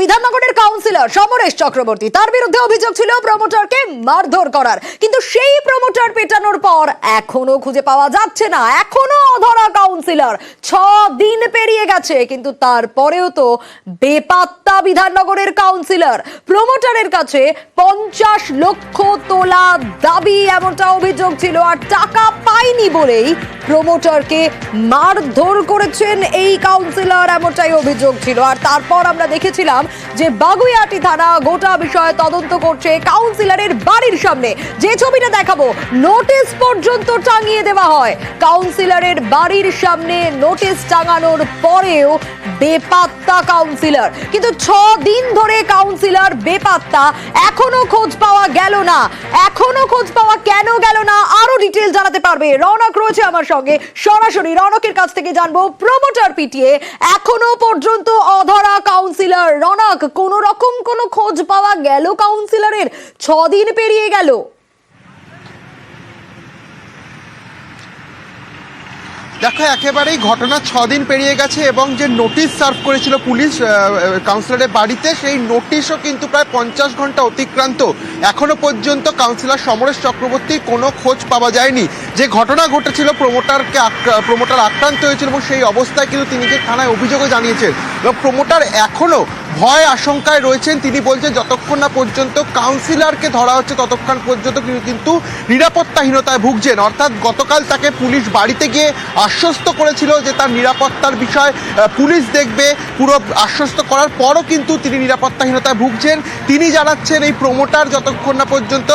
বিধাননগরের councillor Samaresh Chakraborty, তার বিরুদ্ধে অভিযোগ ছিল প্রমোটারকে মারধর করার, কিন্তু সেই প্রমোটার পেটানোর পর এখনো খুঁজে পাওয়া যাচ্ছে না। এখনো অধরা কাউন্সিলর। 6 দিন পেরিয়ে গেছে, কিন্তু তারপরেও তো বেপাত্তা বিধাননগরের কাউন্সিলর। প্রমোটারের কাছে 50 লক্ষ তোলা দাবি, এমনটা অভিযোগ ছিল, আর টাকা পায়নি বলেই প্রমোটারকে মারধর করেছেন এই কাউন্সিলর, এমনটাই অভিযোগ ছিল। আর তারপর আমরা দেখেছিলাম যে বাগুইআটি থানা গোটা বিষয়ে তদন্ত করছে। কাউন্সিলরের বাড়ির সামনে যে ছবিটা দেখাবো, নোটিশ পর্যন্ত টাঙিয়ে দেওয়া হয়। কাউন্সিলরের বাড়ির সামনে নোটিশ টাঙানোর পরেও বেপাত্তা কাউন্সিলর। কিন্তু 6 দিন ধরে কাউন্সিলর বেপাত্তা, এখনো খোঁজ পাওয়া গেল না। এখনো খোঁজ পাওয়া কেন গেল না, আরো ডিটেইল জানাতে পারবে রৌনক, রয়েছে আমার সঙ্গে সরাসরি। রৌনকের কাছ থেকে জানবো, প্রমোটার পিটিয়ে এখনো পর্যন্ত অধরা কাউন্সিলর। রৌনক, কোন রকম কোনো খোঁজ পাওয়া গেল কাউন্সিলরের? 6 দিন পেরিয়ে গেল। দেখো, একেবারেই ঘটনা 6 দিন পেরিয়ে গেছে এবং যে নোটিশ সার্ভ করেছিল পুলিশ কাউন্সিলরের বাড়িতে, সেই নোটিশও কিন্তু প্রায় 50 ঘন্টা অতিক্রান্ত। এখনো পর্যন্ত কাউন্সিলর সমরেশ চক্রবর্তীর কোনো খোঁজ পাওয়া যায়নি। যে ঘটনা ঘটেছিল, প্রমোটার আক্রান্ত হয়েছিল এবং সেই অবস্থায় কিন্তু তিনি যে থানায় অভিযোগও জানিয়েছেন এবং প্রমোটার এখনো ভয় আশঙ্কায় রয়েছেন। তিনি বলছেন যতক্ষণ না পর্যন্ত কাউন্সিলরকে ধরা হচ্ছে ততক্ষণ পর্যন্ত কিন্তু নিরাপত্তাহীনতায় ভুগছেন। অর্থাৎ গতকাল তাকে পুলিশ বাড়িতে গিয়ে আশ্বস্ত করেছিল যে তার নিরাপত্তার বিষয় পুলিশ দেখবে। পুরো আশ্বস্ত করার পরও কিন্তু তিনি নিরাপত্তাহীনতায় ভুগছেন। তিনি জানাচ্ছেন এই প্রমোটার যতক্ষণ না পর্যন্ত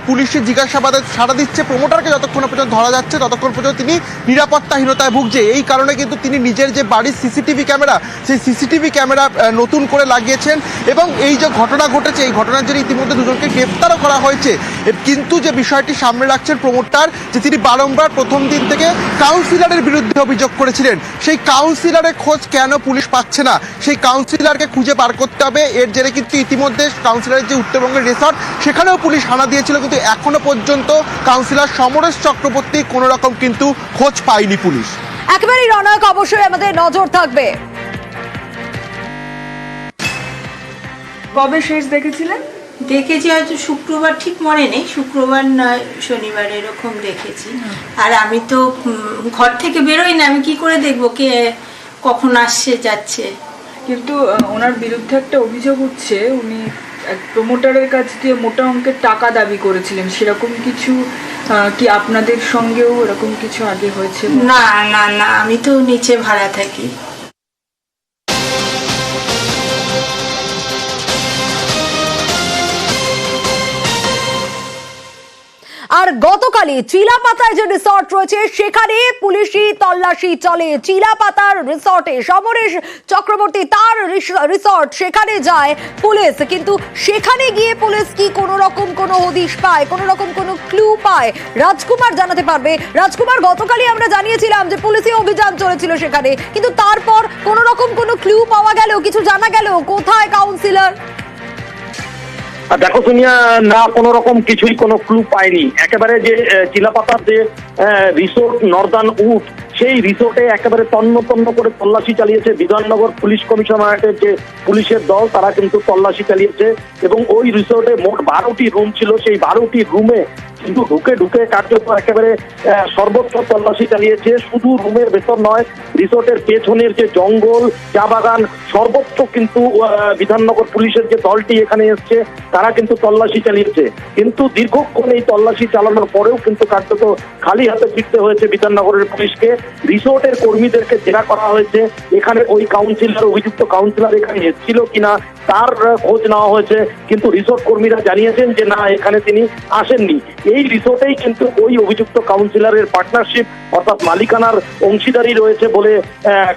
পুলিশের জিজ্ঞাসাবাদে সাড়া দিচ্ছে, প্রমোটারকে যতক্ষণ না পর্যন্ত ধরা যাচ্ছে ততক্ষণ পর্যন্ত তিনি নিরাপত্তাহীনতায় ভুগছে। এই কারণে কিন্তু তিনি নিজের যে বাড়ির সিসিটিভি ক্যামেরা, সেই সিসিটিভি ক্যামেরা নতুন করে লাগিয়েছেন এবং এই যে ঘটনা ঘটেছে, এই ঘটনার জন্য ইতিমধ্যে দুজনকে গ্রেফতারও করা হয়েছে। কিন্তু যে বিষয়টি সামনে রাখছেন প্রমোটার, যে তিনি বারংবার প্রথম দিন থেকে কাউন্সিলরের বিরুদ্ধে অভিযোগ করেছিলেন, সেই কাউন্সিলরের খোঁজ কেন পুলিশ পাচ্ছে না, সেই কাউন্সিলরকে খুঁজে বার করতে হবে। এর জেরে কিন্তু ইতিমধ্যে কাউন্সিলরের যে উত্তরবঙ্গের রিসর্ট, সেখানেও পুলিশ হানা দিয়েছিল, কিন্তু এখনো পর্যন্ত কাউন্সিলর সমরেশ চক্রবর্তী কোনো রকম কিন্তু খোঁজ পায়নি পুলিশ। একেবারেই রৌনক, অবশ্যই আমাদের নজর থাকবে। কবে শেষ দেখেছিলেন? দেখেছি হয়তো শুক্রবার, ঠিক মনে নেই, শুক্রবার নয় শনিবার এরকম দেখেছি। আর আমি তো ঘর থেকে বেরোই না, আমি কি করে দেখবো কে কখন আসছে যাচ্ছে। কিন্তু ওনার বিরুদ্ধে একটা অভিযোগ উঠছে, উনি এক প্রমোটারের কাছ দিয়ে মোটা অঙ্কের টাকা দাবি করেছিলেন। সেরকম কিছু কি আপনাদের সঙ্গেও এরকম কিছু আগে হয়েছে? না না না, আমি তো নিচে ভাড়া থাকি। আর গতকালই চিলাপাতায় যে রিসর্ট রয়েছে, সেখানে পুলিশি তল্লাশি চলে। চিলাপাতার রিসর্টে সমরেশ চক্রবর্তী তার রিসর্ট, সেখানে যায় পুলিশ, কিন্তু সেখানে গিয়ে পুলিশ কি কোনো রকম কোনো হদিশ পায়, কোনো রকম কোনো ক্লু পায়? রাজকুমার জানাতে পারবে। রাজকুমার, গতকালই আমরা জানিয়েছিলাম যে পুলিশি অভিযান চলেছিল সেখানে, কিন্তু তারপর কোনো রকম কোনো ক্লু পাওয়া গেল, কিছু জানা গেল? কোথায় কাউন্সিলর? দেখো সোনিয়া, না কোনো রকম কিছুই কোনো ক্লু পায়নি। একেবারে যে চিলাপাতার যে রিসোর্ট নর্দার্ন উড, সেই রিসোর্টে একেবারে তন্ন তন্ন করে তল্লাশি চালিয়েছে বিধাননগর পুলিশ কমিশনারেটের যে পুলিশের দল, তারা কিন্তু তল্লাশি চালিয়েছে এবং ওই রিসোর্টে মোট 12টি রুম ছিল। সেই 12টি রুমে কিন্তু ঢুকে ঢুকে কার্যত একেবারে সর্বোচ্চ তল্লাশি চালিয়েছে। শুধু রুমের ভেতর নয়, রিসোর্টের পেছনের যে জঙ্গল, চা বাগান, সর্বোচ্চ কিন্তু বিধাননগর পুলিশের যে দলটি এখানে এসছে, তারা কিন্তু তল্লাশি চালিয়েছে। কিন্তু দীর্ঘক্ষণ এই তল্লাশি চালানোর পরেও কিন্তু কার্যত খালি হাতে ফিরতে হয়েছে বিধাননগরের পুলিশকে। রিসোর্টের কর্মীদেরকে জেরা করা হয়েছে। এখানে ওই কাউন্সিলর, অভিযুক্ত কাউন্সিলর এখানে এসেছিল কিনা তার খোঁজ নেওয়া হয়েছে, কিন্তু রিসোর্ট কর্মীরা জানিয়েছেন যে না, এখানে তিনি আসেননি। এই রিসোর্টেই কিন্তু ওই অভিযুক্ত কাউন্সিলরের পার্টনারশিপ অর্থাৎ মালিকানার অংশীদারি রয়েছে বলে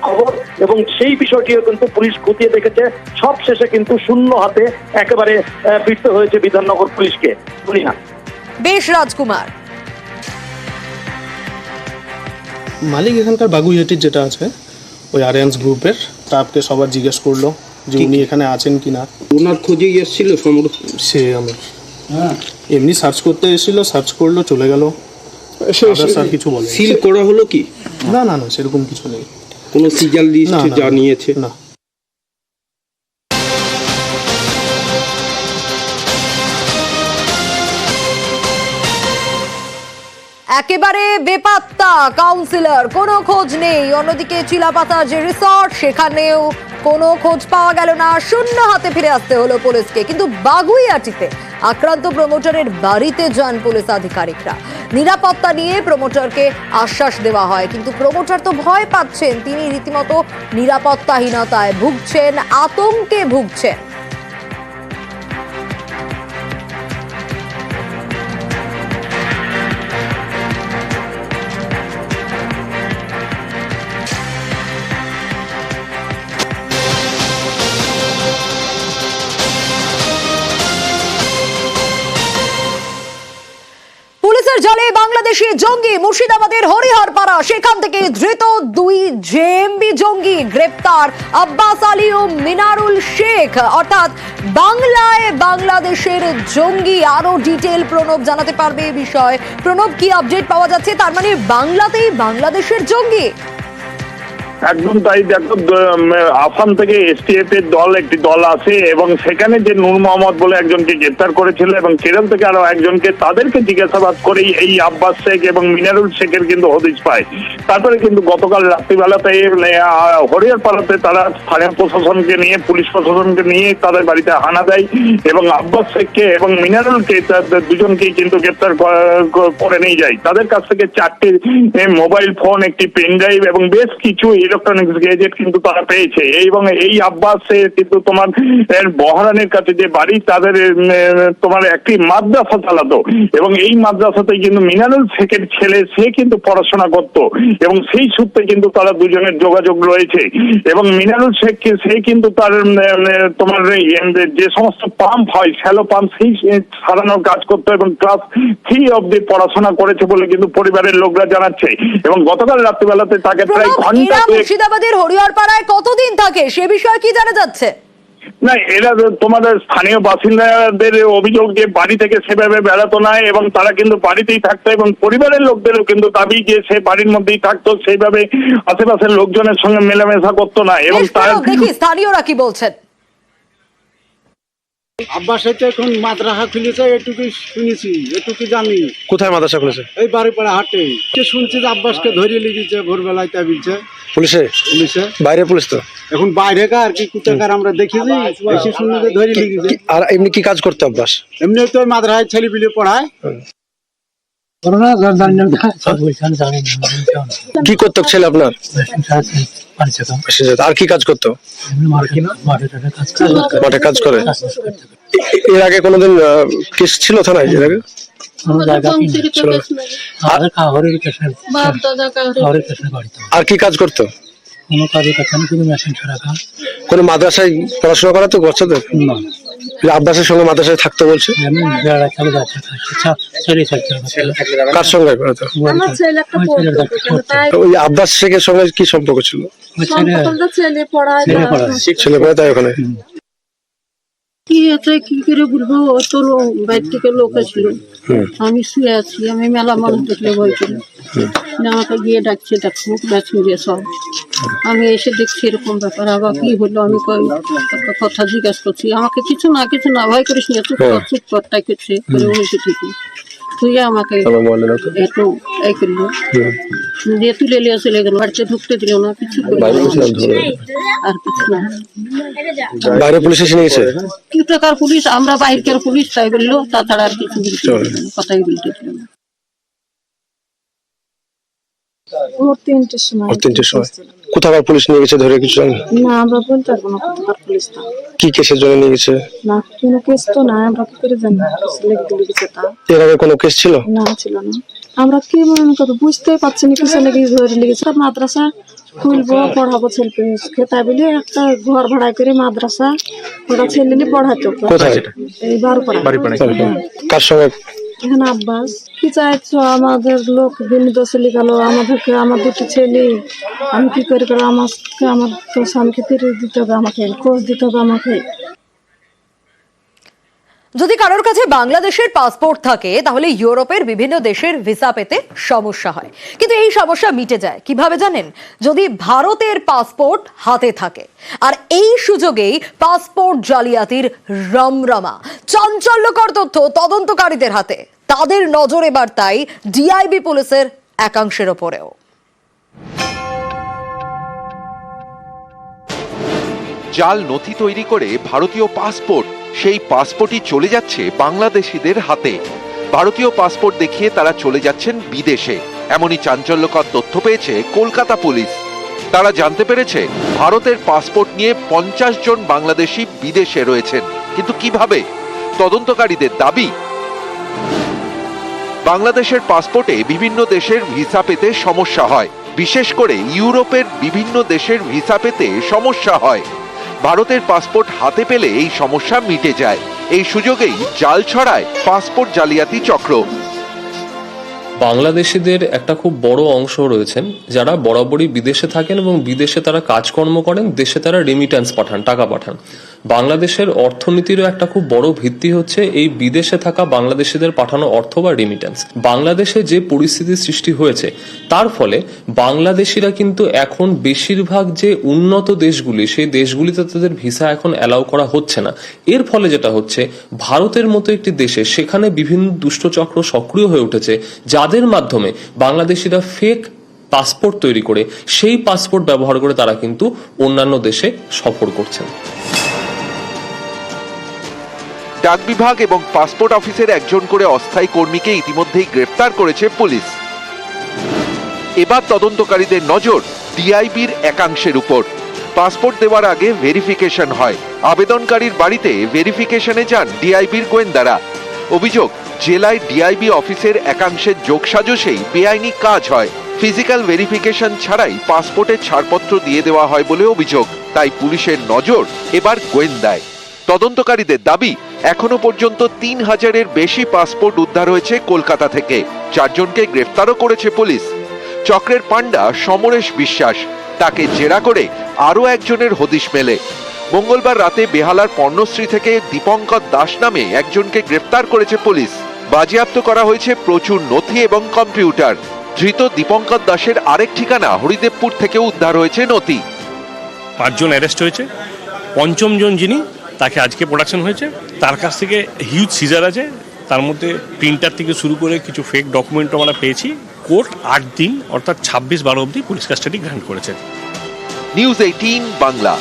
খবর, এবং সেই বিষয়টিও কিন্তু পুলিশ খতিয়ে দেখেছে। সব শেষে কিন্তু শূন্য হাতে একেবারে ফিরতে হয়েছে বিধাননগর পুলিশকে। বেশ রাজকুমার। মালিক এখানকার বাগুইআটির যেটা আছে, ওই আরিয়ান্স গ্রুপের, তাকে সবার জিজ্ঞেস করলো যে উনি এখানে আছেন কিনা। ওনার খোঁজে এসেছিল সে আমি এমনি সার্চ করতে এসেছিল, সার্চ করলো, চলে গেল। কিছু বলে সিল করা হলো কি? না না না, সেরকম কিছু নেই। কোনো সিজাল লিস্ট জানিয়েছে? না। একেবারে বেপাত্তা কাউন্সিলর, কোনো খোঁজ নেই। অন্যদিকে চিলাপাতা যে রিসর্ট, সেখানেও কোনো খোঁজ পাওয়া গেল না। শূন্য হাতে ফিরে আসতে হলো পুলিশকে। কিন্তু বাগুইআটিতে আক্রান্ত প্রমোটারের বাড়িতে যান পুলিশ আধিকারিকরা। নিরাপত্তা নিয়ে প্রমোটারকে আশ্বাস দেওয়া হয়, কিন্তু প্রমোটার তো ভয় পাচ্ছেন। তিনি রীতিমতো নিরাপত্তাহীনতায় ভুগছেন, আতঙ্কে ভুগছেন। পুলিশের জালে বাংলাদেশি জঙ্গি, মুর্শিদাবাদের হরিহরপাড়া, সেখান থেকে ধৃত 2 জেএমবি জঙ্গি গ্রেপ্তার। আব্বাস আলী ও মিনারুল শেখ, অর্থাৎ বাংলায় বাংলাদেশের জঙ্গি। আরো ডিটেল প্রণব জানাতে পারবে এই বিষয়ে। প্রণব, কি আপডেট পাওয়া যাচ্ছে? তার মানে বাংলাতেই বাংলাদেশের জঙ্গি? একদম তাই। দেখো, আসাম থেকে এসটিএফ এর একটি দল আছে এবং সেখানে যে নূর মোহাম্মদ বলে একজনকে গ্রেপ্তার করেছিল এবং কেরল থেকে আরো একজনকে, তাদেরকে জিজ্ঞাসাবাদ করেই এই আব্বাস শেখ এবং মিনারুল শেখের কিন্তু হদিশ পায়। তারপরে কিন্তু গতকাল রাত্রিবেলাতে হরিহরপাড়াতে তারা স্থানীয় প্রশাসনকে নিয়ে, পুলিশ প্রশাসনকে নিয়ে তাদের বাড়িতে হানা দেয় এবং আব্বাস শেখকে এবং মিনারুলকে, দুজনকেই কিন্তু গ্রেপ্তার করে নিয়ে যায়। তাদের কাছ থেকে 4টি মোবাইল ফোন, একটি পেন ড্রাইভ এবং বেশ কিছু ইলেকট্রনিক্স গ্যাজেট কিন্তু তারা পেয়েছে। এবং এই আব্বাসে কিন্তু তোমার বহরানের কাছে যে বাড়ি, তাদের তোমার একটি মাদ্রাসা চালাতো এবং এই মাদ্রাসাতেই কিন্তু মিনারুল শেখের ছেলে, সে কিন্তু পড়াশোনা করত এবং সেই সূত্রে কিন্তু তারা দুজনের যোগাযোগ রয়েছে। এবং মিনারুল শেখকে, সে কিন্তু তার তোমার যে সমস্ত পাম্প হয়, শ্যালো পাম্প, সেই সারানোর কাজ করতো এবং ক্লাস 3 অবধি পড়াশোনা করেছে বলে কিন্তু পরিবারের লোকরা জানাচ্ছে। এবং গতকাল রাত্রিবেলাতে তাকে প্রায় ঘন্টা, মুর্শিদাবাদের হরিহরপাড়ায় কতদিন থাকে সে বিষয়ে কি জানা যাচ্ছে? না, এরা তোমাদের স্থানীয় বাসিন্দাদের অভিযোগ যে বাড়ি থেকে সেভাবে বেড়াতো না এবং তারা কিন্তু বাড়িতেই থাকতো এবং পরিবারের লোকদেরও কিন্তু দাবি যে সে বাড়ির মধ্যেই থাকতো, সেইভাবে আশেপাশের লোকজনের সঙ্গে মেলামেশা করতো না। এবং তার দেখি স্থানীয়রা কি বলছেন। আব্বাস হয়তো এখন মাদ্রাসা খুলেছে, এটুকু শুনেছি, এটুকু জানি। কোথায় মাদ্রাসা খুলেছে? এই বাড়িপাড়া হাটে শুনছি যে আব্বাসকে ধরিয়ে লিখেছে ভোরবেলায়, তাই বলছে পুলিশে। বাইরে পুলিশ তো এখন বাইরে আর কি কোথাকার আমরা দেখেছি, এসে শুনে যে ধরিয়ে লিখেছে। আর এমনি কি কাজ করতে আব্বাস? এমনি তো মাদ্রাসায় ছেলে পিলে পড়ায়। কি করতো ছেলে আপনার? আর কি কাজ করতো? মাঠে কাজ করে। এর আগে কোনোদিন কেস ছিল থানায়? এর আগে আর কি কাজ করতো? কোন মাদ্রাসায় পড়াশোনা করাতো বাচ্চাদের? আব্বাসের সঙ্গে মাদ্রাসায় থাকতো বলছে। কার সঙ্গে? ওই আব্বাস শেখের সঙ্গে কি সম্পর্ক ছিল? ছেলে পড়ায়, তাই ওখানে কি আছে কি করে বলবো? ও তো বাইর থেকে লোক ছিল, আমি শুয়ে আছি, আমি মেলা মানুষ দেখলে ভয় করি। আমাকে গিয়ে ডাকছে, দেখো ব্যাচ মিলিয়ে সব। আমি এসে দেখছি এরকম ব্যাপার, আবার কি হলো? আমি কথা জিজ্ঞাসা করছি, আমাকে কিছু না ভয় করিস না, চুপ কর তাই করছে। হয়েছে ঠিকই, তুই আমাকে একটু এই করলো, দিয়ে তুলে নিয়ে চলে গেল, বাড়িতে ঢুকতে দিল না, কিছু আর কিছু না। বাইরে পুলিশ এসে নিয়েছে? কি টাকার পুলিশ? আমরা বাইরের পুলিশ, তাই বললো, তাছাড়া আর কিছু কথাই বলতে দিল না। ওর 3টের সময়। 3টের সময় কোথাকার পুলিশ নিয়ে গেছে ধরে? কিছু জানেন? না, আমরা বলতে পারবো না কোথাকার পুলিশ। কি কেসের জন্য নিয়ে গেছে? না, কোনো কেস তো না, আমরা কি করে জানি? এর আগে কোনো কেস ছিল? না, ছিল না। আমরা কি মনে করবো বুঝতেই পারছি না, কিছু লেগে ধরে লেগেছে। মাদ্রাসা খুলবো, পড়াবো ছেলেকে, তাই বলে একটা ঘর ভাড়া করে মাদ্রাসা ওরা ছেলে নিয়ে পড়াতো। কোথায়? এই বাড়িপাড়ায়। কার সঙ্গে? এখানে আব্বাস। কি চাইছো? আমাদের লোক বিনীত চলে গেল, আমাদেরকে, আমার 2টি ছেলে, আমি কি করে আমাকে, আমার তো স্বামীকে ফিরিয়ে দিতে হবে, আমাকে খোঁজ দিতে হবে আমাকে। যদি কারোর কাছে বাংলাদেশের পাসপোর্ট থাকে তাহলে ইউরোপের বিভিন্ন দেশের ভিসা পেতে সমস্যা হয়, কিন্তু এই সমস্যা মিটে যায় কিভাবে জানেন? যদি ভারতের পাসপোর্ট হাতে থাকে। আর এই সুযোগেই পাসপোর্ট জালিয়াতির রমরমা। চাঞ্চল্যকর তথ্য তদন্তকারীদের হাতে। তাদের নজর এবার তাই ডিআইবি পুলিশের একাংশের ওপরেও। জাল নথি তৈরি করে ভারতীয় পাসপোর্ট, সেই পাসপোর্টই চলে যাচ্ছে বাংলাদেশিদের হাতে। ভারতীয় পাসপোর্ট দেখিয়ে তারা চলে যাচ্ছেন বিদেশে, এমনই চাঞ্চল্যকর তথ্য পেয়েছে কলকাতা পুলিশ। তারা জানতে পেরেছে ভারতের পাসপোর্ট নিয়ে 50 জন বাংলাদেশি বিদেশে রয়েছেন। কিন্তু কিভাবে? তদন্তকারীদের দাবি, বাংলাদেশের পাসপোর্টে বিভিন্ন দেশের ভিসা পেতে সমস্যা হয়, বিশেষ করে ইউরোপের বিভিন্ন দেশের ভিসা পেতে সমস্যা হয়। ভারতের পাসপোর্ট হাতে পেলে এই সমস্যা মিটে যায়। এই সুযোগেই জাল ছড়ায় পাসপোর্ট জালিয়াতি চক্র। বাংলাদেশিদের একটা খুব বড় অংশ রয়েছেন যারা বরাবরই বিদেশে থাকেন এবং বিদেশে তারা কাজকর্ম করেন, দেশে তারা রেমিট্যান্স পাঠান, টাকা পাঠান। বাংলাদেশের অর্থনীতিরও একটা খুব বড় ভিত্তি হচ্ছে এই বিদেশে থাকা বাংলাদেশিদের পাঠানো অর্থ বা রেমিট্যান্স। বাংলাদেশে যে পরিস্থিতির সৃষ্টি হয়েছে তার ফলে বাংলাদেশিরা কিন্তু এখন বেশিরভাগ যে উন্নত দেশগুলি, সেই দেশগুলিতে তাদের ভিসা এখন অ্যালাউ করা হচ্ছে না। এর ফলে যেটা হচ্ছে, ভারতের মতো একটি দেশে সেখানে বিভিন্ন দুষ্টচক্র সক্রিয় হয়ে উঠেছে, যাদের মাধ্যমে বাংলাদেশিরা ফেক পাসপোর্ট তৈরি করে সেই পাসপোর্ট ব্যবহার করে তারা কিন্তু অন্যান্য দেশে সফর করছেন। ডাক বিভাগ এবং পাসপোর্ট অফিসের একজন করে অস্থায়ী কর্মীকে ইতিমধ্যেই গ্রেফতার করেছে পুলিশ। এবার তদন্তকারীদের নজর ডিআইবির একাংশের উপর। পাসপোর্ট দেওয়ার আগে ভেরিফিকেশন হয়, আবেদনকারীর বাড়িতে ভেরিফিকেশনে যান ডিআইবির গোয়েন্দারা। অভিযোগ, জেলায় ডিআইবি অফিসের একাংশের যোগসাজশেই বেআইনি কাজ হয়। ফিজিক্যাল ভেরিফিকেশন ছাড়াই পাসপোর্টের ছাড়পত্র দিয়ে দেওয়া হয় বলে অভিযোগ। তাই পুলিশের নজর এবার গোয়েন্দায়। তদন্তকারীদের দাবি, এখনো পর্যন্ত 3000-এর বেশি পাসপোর্ট উদ্ধার হয়েছে কলকাতা থেকে। 4 জনকে গ্রেফতারও করেছে পুলিশ। চক্রের পান্ডা সমরেশ বিশ্বাস, তাকে জেরা করে আরও একজনের হদিশ মেলে। মঙ্গলবার রাতে বেহালার পর্ণশ্রী থেকে দীপঙ্কর দাস নামে একজনকে গ্রেফতার করেছে পুলিশ। বাজেয়াপ্ত করা হয়েছে প্রচুর নথি এবং কম্পিউটার। ধৃত দীপঙ্কর দাসের আরেক ঠিকানা হরিদেবপুর থেকে উদ্ধার হয়েছে নথি। 5 জন অ্যারেস্ট হয়েছে। 5ম জন যিনি, তাকে আজকে প্রোডাকশন হয়েছে। তার কাছ থেকে হিউজ সিজার আছে, তার মধ্যে প্রিন্টার থেকে শুরু করে কিছু ফেক ডকুমেন্ট আমরা পেয়েছি। কোর্ট 8 দিন অর্থাৎ 26/12 অবধি পুলিশ কাস্টাডি গ্রান্ট করেছে। নিউজ 18 বাংলা।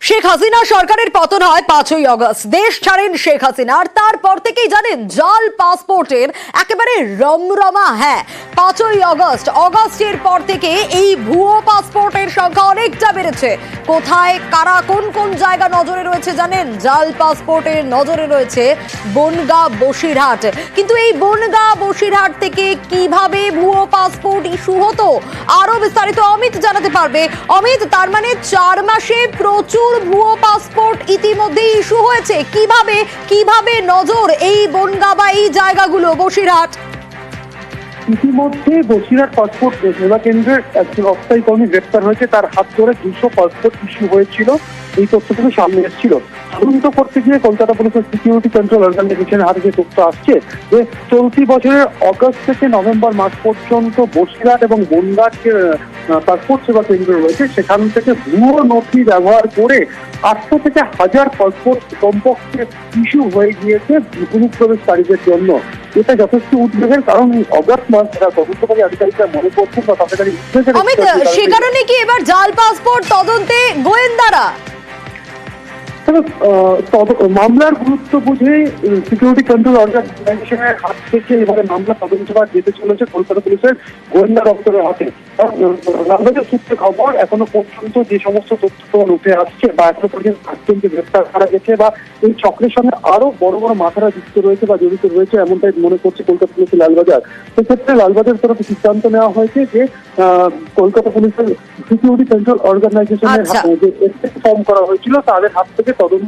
শেখ হাসিনা সরকারের পতন হয় 5ই আগস্ট। দেশ ছাড়েন শেখ হাসিনা, আর তারপর থেকেই জানেন জাল পাসপোর্টের একেবারে রমরমা। হ্যাঁ, 5ই আগস্টের পর থেকে এই ভুয়ো পাসপোর্টের সংখ্যা অনেকটা বেড়েছে। কোথায়, কারা, কোন কোন জায়গা নজরে রয়েছে জানেন? জাল পাসপোর্টের নজরে রয়েছে বনগাঁ, বসিরহাট। কিন্তু এই বনগাঁ, বসিরহাট থেকে কিভাবে ভুয়ো পাসপোর্ট ইস্যু হতো, আরো বিস্তারিত অমিত জানাতে পারবে। অমিত, তার মানে 4 মাসে প্রচুর ভুয়ো পাসপোর্ট ইতিমধ্যে ইস্যু হয়েছে। কিভাবে নজর এই বনগাঁ বা এই জায়গাগুলো, বসিরহাট? ইতিমধ্যে বসিরহাট পাসপোর্ট সেবা কেন্দ্রের একজন অস্থায়ী কর্মী গ্রেপ্তার হয়েছে। তার হাত ধরে 200 পাসপোর্ট ইস্যু হয়েছিল। এই তথ্যগুলো সামনে এসেছিল। তদন্ত করতে গিয়ে কলকাতা পুলিশের সিকিউরিটি কন্ট্রোল অর্গানাইজেশনের হাতে যে তথ্য আসছে, যে চলতি বছরের অগস্ট থেকে নভেম্বর মাস পর্যন্ত বসিরহাট এবং বনগাঁ পাসপোর্ট সেবা কেন্দ্র রয়েছে, সেখান থেকে ভুয়ো নথি ব্যবহার করে 800 থেকে 1000 পাসপোর্ট কমপক্ষে ইস্যু হয়ে গিয়েছে অনুপ্রবেশকারীদের জন্য। এটা যথেষ্ট উদ্বেগের, কারণ অগস্ট মাস তদন্তকারী আধিকারিকরা মনে করছেন বা তাদের অমিত, সে কারণে কি এবার জাল পাসপোর্ট তদন্তে গোয়েন্দারা? মামলার গুরুত্ব বুঝে সিকিউরিটি কন্ট্রোল অর্গানাইজেশনের হাত থেকে এবারে মামলা তদন্তভার যেতে চলেছে কলকাতা পুলিশের গোয়েন্দা দপ্তরের হাতে। লালবাজার সূত্রে খবর, এখনো পর্যন্ত যে সমস্ত তথ্য উঠে আসছে বা এখনো পর্যন্ত 8 জনকে গ্রেফতার করা গেছে বা এই চক্রের সঙ্গে আরো বড় বড় মাথারা যুক্ত রয়েছে বা জড়িত রয়েছে, এমনটাই মনে করছে কলকাতা পুলিশের লালবাজার। সেক্ষেত্রে লালবাজার তরফে সিদ্ধান্ত নেওয়া হয়েছে যে কলকাতা পুলিশের সিকিউরিটি কন্ট্রোল অর্গানাইজেশনের যে ফর্ম করা হয়েছিল তাদের হাত থেকে তদন্ত